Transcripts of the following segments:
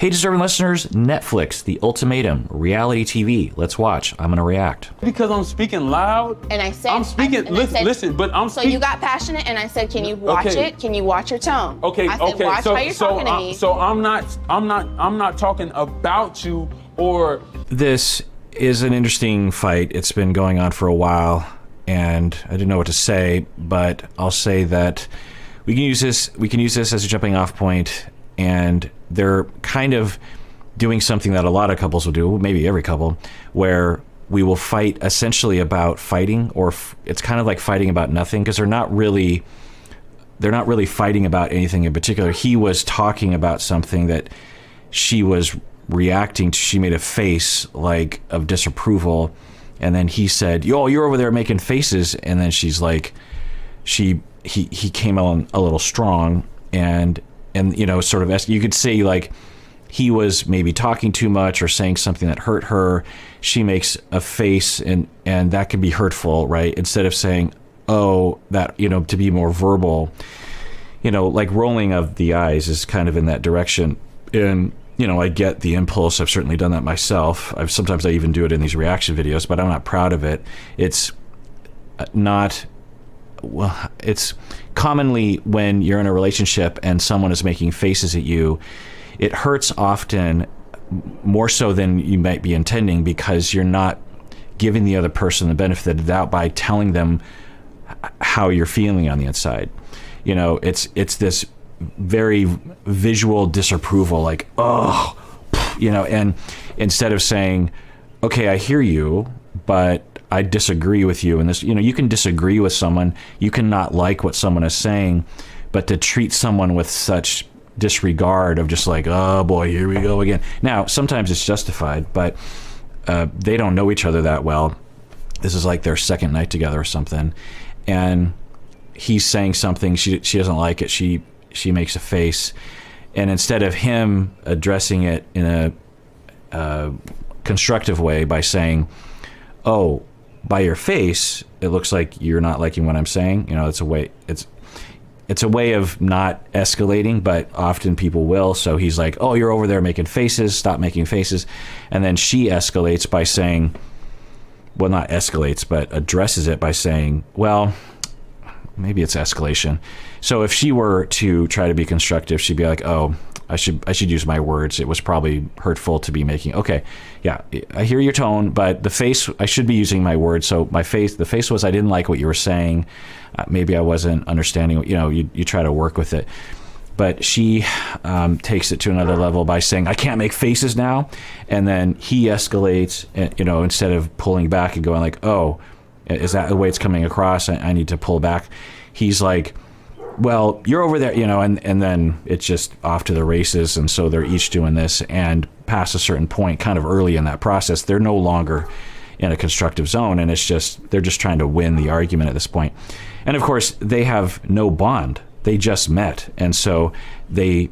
Hey, deserving listeners, Netflix, The Ultimatum, reality TV. Let's watch. I'm going to react. Because I'm speaking loud. And I said, I'm speaking. Listen, but I'm so speaking. you got passionate, and I said, can you watch it? Can you watch your tone? Okay, I said, watch how you're talking to me. So I'm not talking about you or. This is an interesting fight. It's been going on for a while, and I didn't know what to say, but I'll say that we can use this as a jumping off point, and they're kind of doing something that a lot of couples will do, maybe every couple, where we will fight essentially about fighting, or it's kind of like fighting about nothing, because they're not really fighting about anything in particular. He was talking about something that she was reacting to. She made a face like of disapproval, and then he said, "Yo, you're over there making faces," and then she's like, he came on a little strong, and you know, sort of, you could say like he was maybe talking too much or saying something that hurt her. She makes a face, and that can be hurtful, right? Instead of saying, oh, that, you know, to be more verbal, you know, like rolling of the eyes is kind of in that direction. And, you know, I get the impulse. I've certainly done that myself. Sometimes I even do it in these reaction videos, but I'm not proud of it. It's not, well, it's commonly when you're in a relationship and someone is making faces at you, it hurts often more so than you might be intending, because you're not giving the other person the benefit of the doubt by telling them how you're feeling on the inside. You know, it's this very visual disapproval, like, oh, you know, and instead of saying, okay, I hear you, but I disagree with you. And this, you know, you can disagree with someone, you can not like what someone is saying, but to treat someone with such disregard of just like, oh boy, here we go again. Now, sometimes it's justified, but they don't know each other that well. This is like their second night together or something. And he's saying something, she doesn't like it. She makes a face. And instead of him addressing it in a constructive way by saying, oh, by your face, it looks like you're not liking what I'm saying. You know, it's a way of not escalating, but often people will. So he's like, oh, you're over there making faces, stop making faces. And then she escalates by saying, well, not escalates, but addresses it by saying, well, maybe it's escalation. So if she were to try to be constructive, she'd be like, oh, I should use my words. It was probably hurtful to be making. Okay, yeah, I hear your tone, but the face, I should be using my words. So the face was, I didn't like what you were saying. Maybe I wasn't understanding. You know, you try to work with it. But she takes it to another level by saying, I can't make faces now. And then he escalates, and, you know, instead of pulling back and going like, oh, is that the way it's coming across? I need to pull back. He's like, well, you're over there, you know, and then it's just off to the races. And so they're each doing this, and past a certain point, kind of early in that process, they're no longer in a constructive zone, and they're just trying to win the argument at this point. And of course, they have no bond. They just met, and so they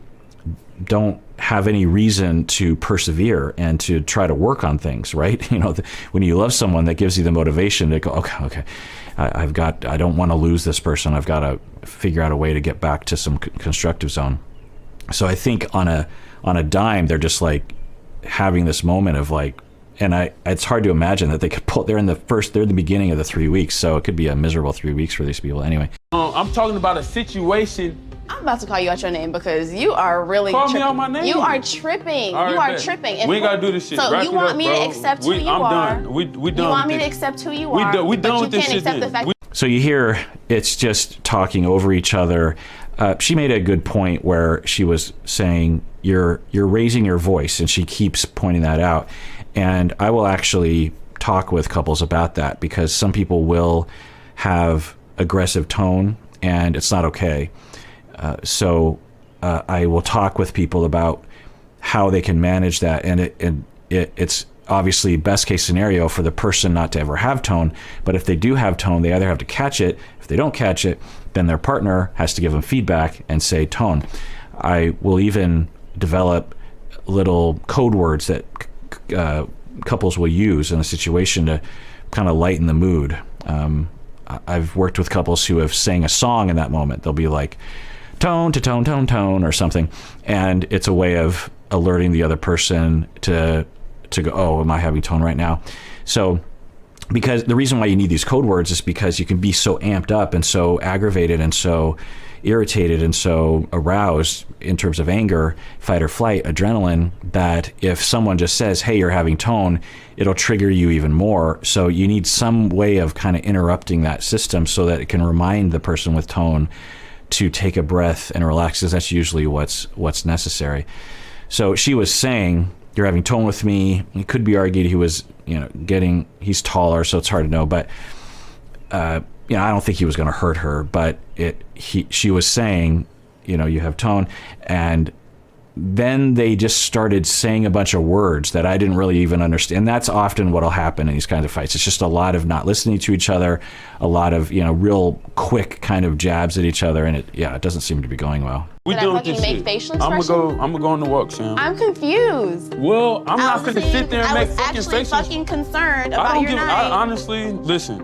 don't have any reason to persevere and to try to work on things, right? You know, when you love someone, that gives you the motivation to go, okay, I don't want to lose this person. I've got to figure out a way to get back to some constructive zone. So I think on a dime, they're just like having this moment of like, and it's hard to imagine that they could they're in the beginning of the 3 weeks. So it could be a miserable 3 weeks for these people anyway. I'm talking about a situation. I'm about to call you out your name because you are really Call me out my name. You are tripping. All right, you are bet. tripping. And we ain't gotta do this shit. So Wrap you it want up, me bro. to accept who you I'm are? done. We done. You want me with to this. accept who you We are? done. We done but with you this can't shit. accept Then. the fact. So you hear it's just talking over each other. She made a good point where she was saying you're raising your voice, and she keeps pointing that out. And I will actually talk with couples about that, because some people will have aggressive tone, and it's not okay. So I will talk with people about how they can manage that, and it's obviously best case scenario for the person not to ever have tone, but if they do have tone, they either have to catch it. If they don't catch it, then their partner has to give them feedback and say tone. I will even develop little code words that couples will use in a situation to kind of lighten the mood. I've worked with couples who have sang a song in that moment. They'll be like, tone to tone, tone, tone, or something. And it's a way of alerting the other person to go, oh, am I having tone right now? So because the reason why you need these code words is because you can be so amped up and so aggravated and so irritated and so aroused in terms of anger, fight or flight, adrenaline, that if someone just says, hey, you're having tone, it'll trigger you even more. So you need some way of kind of interrupting that system so that it can remind the person with tone to take a breath and relax, because that's usually what's necessary. So she was saying, you're having tone with me. It could be argued he was, he's taller, so it's hard to know, but I don't think he was going to hurt her, but she was saying, you have tone, and then they just started saying a bunch of words that I didn't really even understand. And that's often what'll happen in these kinds of fights. It's just a lot of not listening to each other, a lot of, real quick kind of jabs at each other, and it doesn't seem to be going well. We Did I doing fucking this make shit. facial I'm expressions? gonna go on the walk, Sam. I'm confused. Well, I'm not gonna sit there and make fucking I was faces. actually fucking concerned I about don't your give. night. I honestly listen.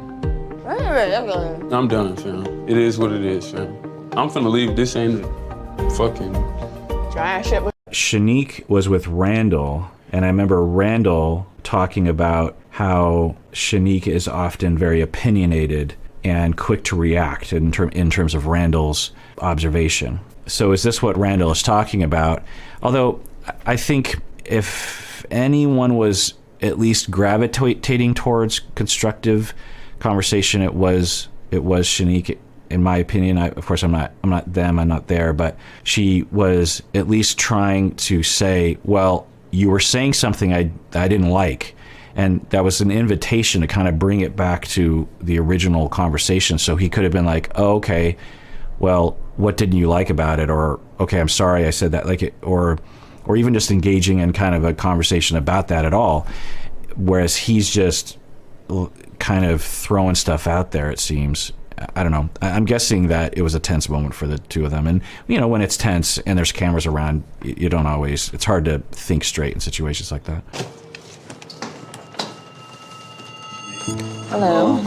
I'm done, fam. It is what it is, fam. I'm finna leave. This ain't fucking. Dry shit with Shanique was with Randall, and I remember Randall talking about how Shanique is often very opinionated and quick to react in terms of Randall's observation. So is this what Randall is talking about? Although I think if anyone was at least gravitating towards constructive conversation, it was Shanique, in my opinion. Of course, I'm not them, I'm not there, but she was at least trying to say, well, you were saying something I didn't like. And that was an invitation to kind of bring it back to the original conversation. So he could have been like, oh, okay, well, what didn't you like about it? Or, okay, I'm sorry I said that, like it, or even just engaging in kind of a conversation about that at all. Whereas he's just kind of throwing stuff out there, it seems. I don't know. I'm guessing that it was a tense moment for the two of them. And, when it's tense and there's cameras around, you don't always, it's hard to think straight in situations like that. Hello.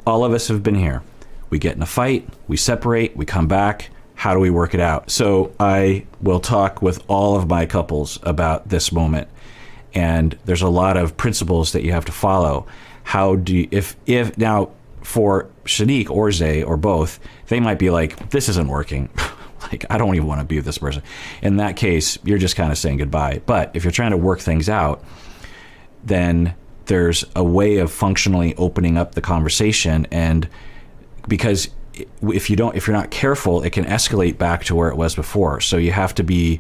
All of us have been here. We get in a fight, we separate, we come back. How do we work it out? So I will talk with all of my couples about this moment. And there's a lot of principles that you have to follow. How do you, if now for Shanique or Zay or both, they might be like, this isn't working. Like, I don't even want to be with this person. In that case, you're just kind of saying goodbye. But if you're trying to work things out, then there's a way of functionally opening up the conversation. And because if you're not careful, it can escalate back to where it was before. So you have to be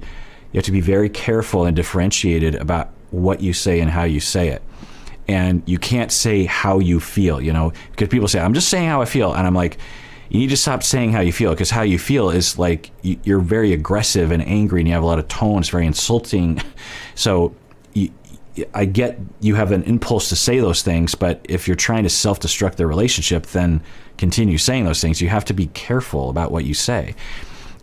very careful and differentiated about what you say and how you say it. And you can't say how you feel, because people say, I'm just saying how I feel. And I'm like, you need to stop saying how you feel, because how you feel is like you're very aggressive and angry and you have a lot of tone. It's very insulting. So I get you have an impulse to say those things, but if you're trying to self-destruct the relationship, then continue saying those things. You have to be careful about what you say.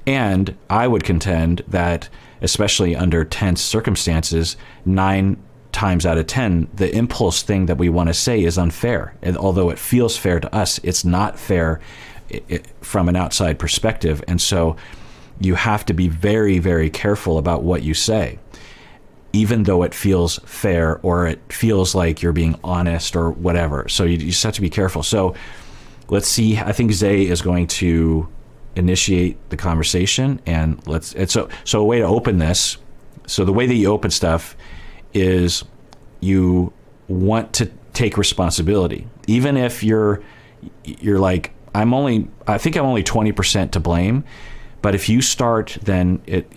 And I would contend that, especially under tense circumstances, 9 times out of 10, the impulse thing that we want to say is unfair. And although it feels fair to us, it's not fair from an outside perspective. And so you have to be very, very careful about what you say, even though it feels fair or it feels like you're being honest or whatever. So you just have to be careful. So let's see. I think Zay is going to initiate the conversation, and so a way to open this. So the way that you open stuff is you want to take responsibility, even if you're like, I think I'm only 20% to blame. But if you start, then it,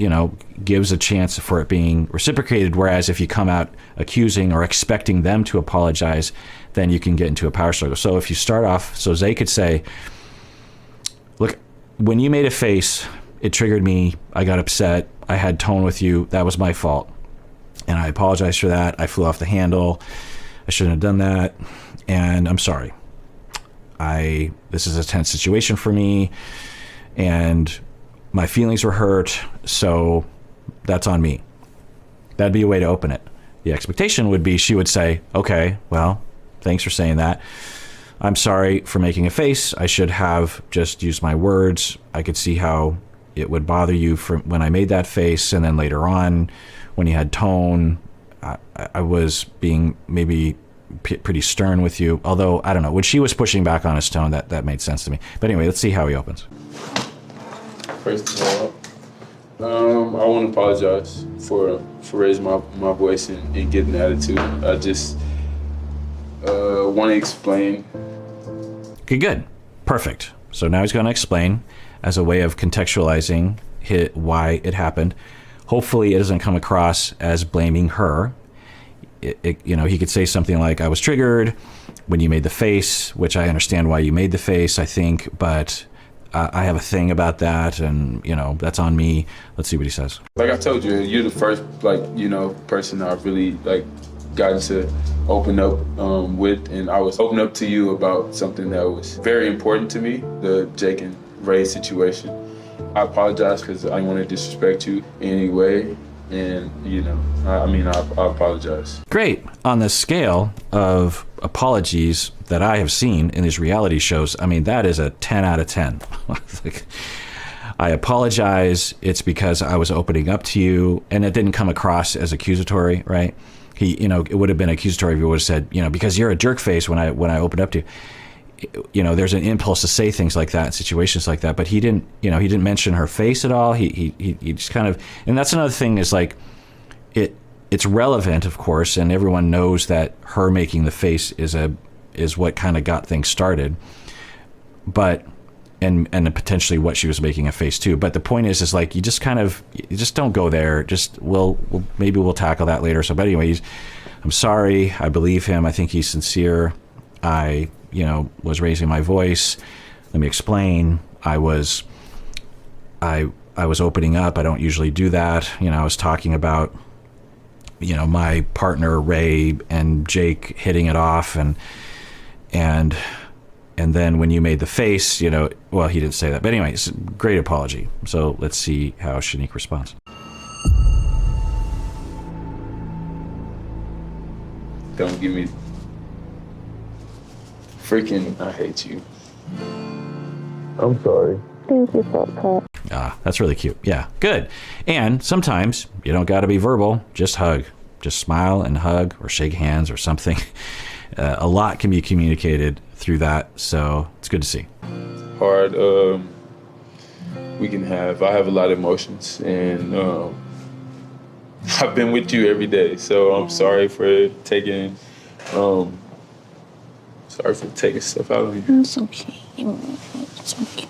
gives a chance for it being reciprocated. Whereas if you come out accusing or expecting them to apologize, then you can get into a power struggle. So if you start off, so Zay could say, look, when you made a face, it triggered me. I got upset. I had tone with you. That was my fault. And I apologize for that. I flew off the handle. I shouldn't have done that. And I'm sorry. This is a tense situation for me. And my feelings were hurt, so that's on me. That'd be a way to open it. The expectation would be she would say, okay, well, thanks for saying that. I'm sorry for making a face. I should have just used my words. I could see how it would bother you from when I made that face, and then later on when you had tone, I was being maybe pretty stern with you. Although, I don't know, when she was pushing back on his tone, that made sense to me. But anyway, let's see how he opens. First of all, I want to apologize for raising my voice and getting the attitude. I just want to explain. Okay, good. Perfect. So now he's going to explain as a way of contextualizing why it happened. Hopefully it doesn't come across as blaming her. You know, he could say something like, I was triggered when you made the face, which I understand why you made the face, I think, but I have a thing about that, and, you know, that's on me. Let's see what he says. Like I told you, you're the first, person I've really, gotten to open up with, and I was open up to you about something that was very important to me, the Jake and Ray situation. I apologize because I didn't want to disrespect you in any way, and, I apologize. Great. On the scale of apologies that I have seen in these reality shows, I mean, that is a 10 out of 10. I apologize. It's because I was opening up to you, and it didn't come across as accusatory, right? It would have been accusatory if he would have said, because you're a jerk face when I opened up to you. There's an impulse to say things like that in situations like that, but he didn't mention her face at all. He just kind of, and that's another thing is it's relevant, of course, and everyone knows that her making the face is what kind of got things started, but and potentially what she was making a face too. But the point is you just don't go there. Maybe we'll tackle that later. So, but anyway, I'm sorry. I believe him. I think he's sincere. I was raising my voice. Let me explain. I was opening up. I don't usually do that. I was talking about, my partner Ray and Jake hitting it off, and then when you made the face, well, he didn't say that. But anyway, it's a great apology. So let's see how Shanique responds. Don't give me freaking, I hate you. I'm sorry. Thank you, Papa. That's really cute. Yeah, good. And sometimes you don't got to be verbal. Just hug. Just smile and hug, or shake hands or something. A lot can be communicated through that, so it's good to see. Hard. I have a lot of emotions, and I've been with you every day, so I'm sorry for taking stuff out on you. It's okay. It's okay.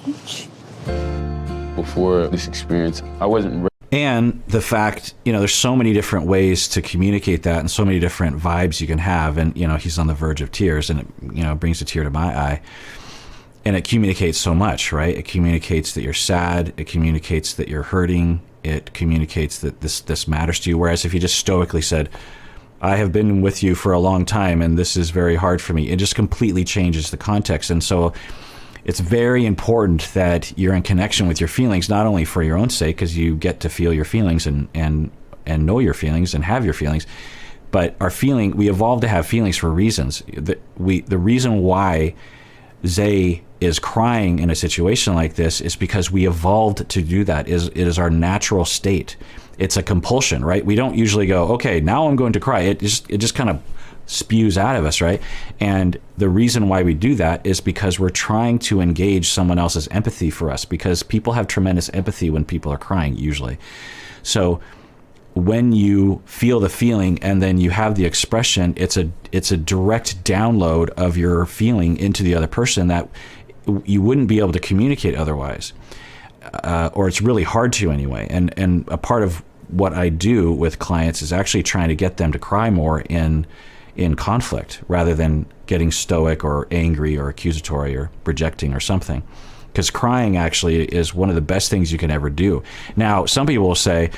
Before this experience, I wasn't ready. And the fact, there's so many different ways to communicate that, and so many different vibes you can have. And, he's on the verge of tears, and it, brings a tear to my eye. And it communicates so much, right? It communicates that you're sad. It communicates that you're hurting. It communicates that this matters to you. Whereas if you just stoically said, I have been with you for a long time, and this is very hard for me, it just completely changes the context. And so it's very important that you're in connection with your feelings, not only for your own sake, because you get to feel your feelings and know your feelings and have your feelings, but we evolved to have feelings for reasons. The reason why Zay is crying in a situation like this is because we evolved to do that. It is our natural state. It's a compulsion, right? We don't usually go, okay, now I'm going to cry. It just kind of spews out of us, right? And the reason why we do that is because we're trying to engage someone else's empathy for us, because people have tremendous empathy when people are crying, usually. So when you feel the feeling and then you have the expression, it's a direct download of your feeling into the other person that you wouldn't be able to communicate otherwise, or it's really hard to anyway. And a part of what I do with clients is actually trying to get them to cry more in conflict, rather than getting stoic or angry or accusatory or projecting or something. Because crying actually is one of the best things you can ever do. Now, some people will say,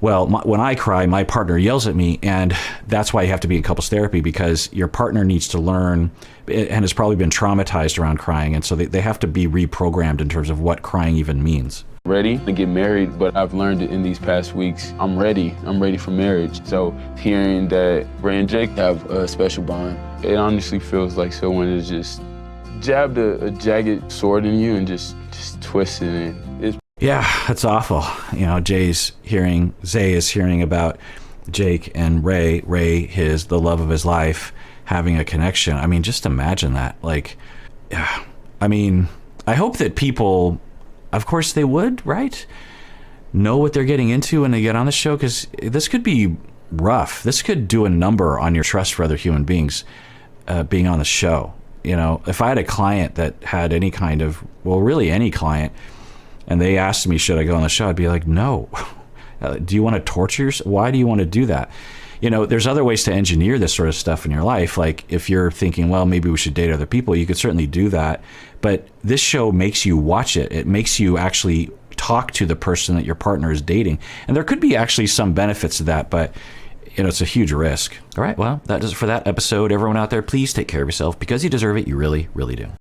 well, when I cry, my partner yells at me, and that's why you have to be in couples therapy, because your partner needs to learn and has probably been traumatized around crying, and so they have to be reprogrammed in terms of what crying even means. Ready to get married, but I've learned it in these past weeks. I'm ready for marriage. So hearing that Ray and Jake have a special bond, it honestly feels like someone has just jabbed a jagged sword in you and just twisted it. It's Yeah, that's awful. You know, Zay is hearing about Jake and Ray, the love of his life, having a connection. I mean, just imagine that. Like, yeah. I mean, I hope that people, of course they would, right? Know what they're getting into when they get on the show, because this could be rough. This could do a number on your trust for other human beings, being on the show. You know, if I had a client that had any kind of, well, really any client, and they asked me, should I go on the show? I'd be like, no. Do you want to torture yourself? Why do you want to do that? You know, there's other ways to engineer this sort of stuff in your life. Like if you're thinking, well, maybe we should date other people, you could certainly do that. But this show makes you watch it. It makes you actually talk to the person that your partner is dating. And there could be actually some benefits to that, but you know, it's a huge risk. All right, well, that does it for that episode. Everyone out there, please take care of yourself because you deserve it. You really, really do.